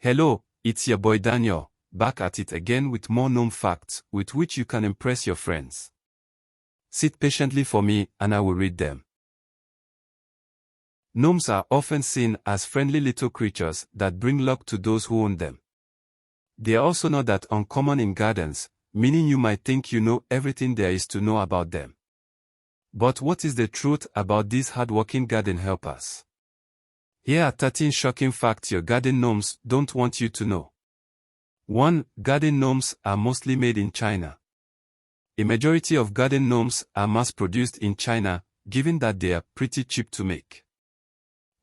Hello, it's your boy Daniel, back at it again with more gnome facts with which you can impress your friends. Sit patiently for me and I will read them. Gnomes are often seen as friendly little creatures that bring luck to those who own them. They are also not that uncommon in gardens, meaning you might think you know everything there is to know about them. But what is the truth about these hardworking garden helpers? Here are 13 shocking facts your garden gnomes don't want you to know. 1. Garden gnomes are mostly made in China. A majority of garden gnomes are mass-produced in China, given that they are pretty cheap to make.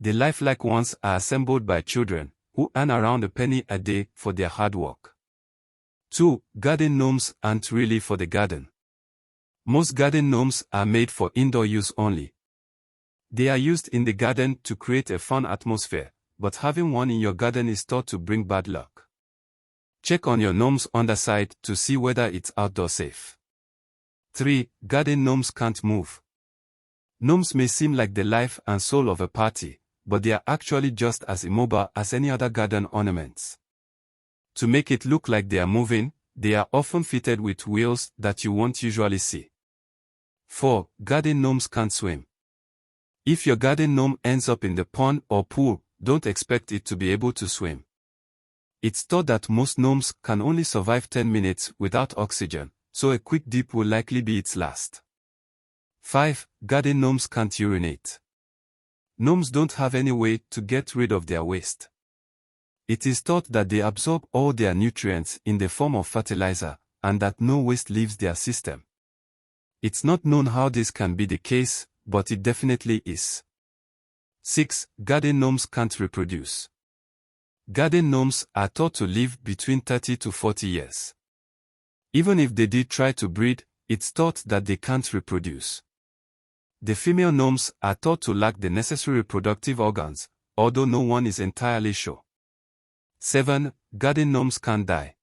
The lifelike ones are assembled by children, who earn around a penny a day for their hard work. 2. Garden gnomes aren't really for the garden. Most garden gnomes are made for indoor use only. They are used in the garden to create a fun atmosphere, but having one in your garden is thought to bring bad luck. Check on your gnome's underside to see whether it's outdoor safe. 3. Garden gnomes can't move. Gnomes may seem like the life and soul of a party, but they are actually just as immobile as any other garden ornaments. To make it look like they are moving, they are often fitted with wheels that you won't usually see. 4. Garden gnomes can't swim. If your garden gnome ends up in the pond or pool, don't expect it to be able to swim. It's thought that most gnomes can only survive 10 minutes without oxygen, so a quick dip will likely be its last. 5. Garden gnomes can't urinate. Gnomes don't have any way to get rid of their waste. It is thought that they absorb all their nutrients in the form of fertilizer, and that no waste leaves their system. It's not known how this can be the case, but it definitely is. 6. Garden gnomes can't reproduce. Garden gnomes are thought to live between 30 to 40 years. Even if they did try to breed, it's thought that they can't reproduce. The female gnomes are thought to lack the necessary reproductive organs, although no one is entirely sure. 7. Garden gnomes can't die.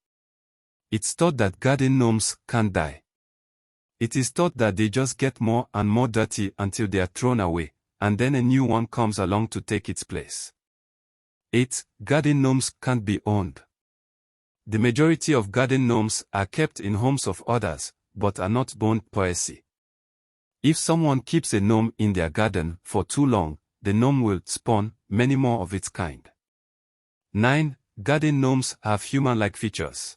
It's thought that garden gnomes can't die. It is thought that they just get more and more dirty until they are thrown away, and then a new one comes along to take its place. 8. Garden gnomes can't be owned. The majority of garden gnomes are kept in homes of others, but are not bonne poissy. If someone keeps a gnome in their garden for too long, the gnome will spawn many more of its kind. 9. Garden gnomes have human-like features.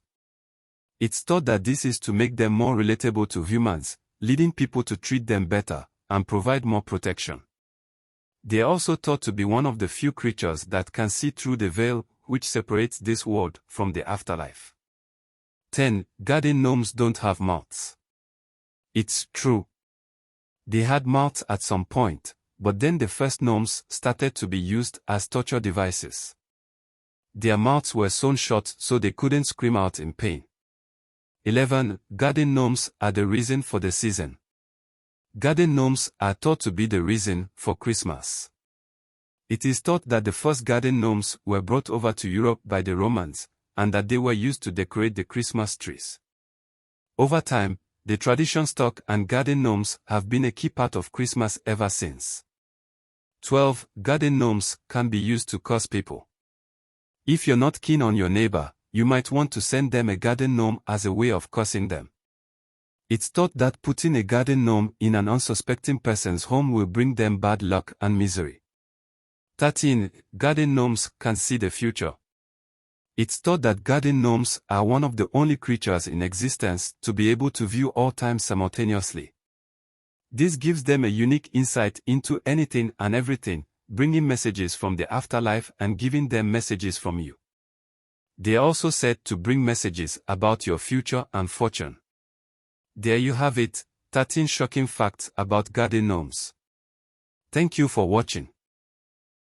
It's thought that this is to make them more relatable to humans, leading people to treat them better, and provide more protection. They are also thought to be one of the few creatures that can see through the veil which separates this world from the afterlife. 10. Garden gnomes don't have mouths. It's true. They had mouths at some point, but then the first gnomes started to be used as torture devices. Their mouths were sewn shut so they couldn't scream out in pain. 11. Garden gnomes are the reason for the season. Garden gnomes are thought to be the reason for Christmas. It is thought that the first garden gnomes were brought over to Europe by the Romans, and that they were used to decorate the Christmas trees. Over time, the tradition stuck and garden gnomes have been a key part of Christmas ever since. 12. Garden gnomes can be used to curse people. If you're not keen on your neighbor, you might want to send them a garden gnome as a way of cursing them. It's thought that putting a garden gnome in an unsuspecting person's home will bring them bad luck and misery. 13. Garden gnomes can see the future. It's thought that garden gnomes are one of the only creatures in existence to be able to view all time simultaneously. This gives them a unique insight into anything and everything, bringing messages from the afterlife and giving them messages from you. They are also said to bring messages about your future and fortune. There you have it, 13 shocking facts about garden gnomes. Thank you for watching.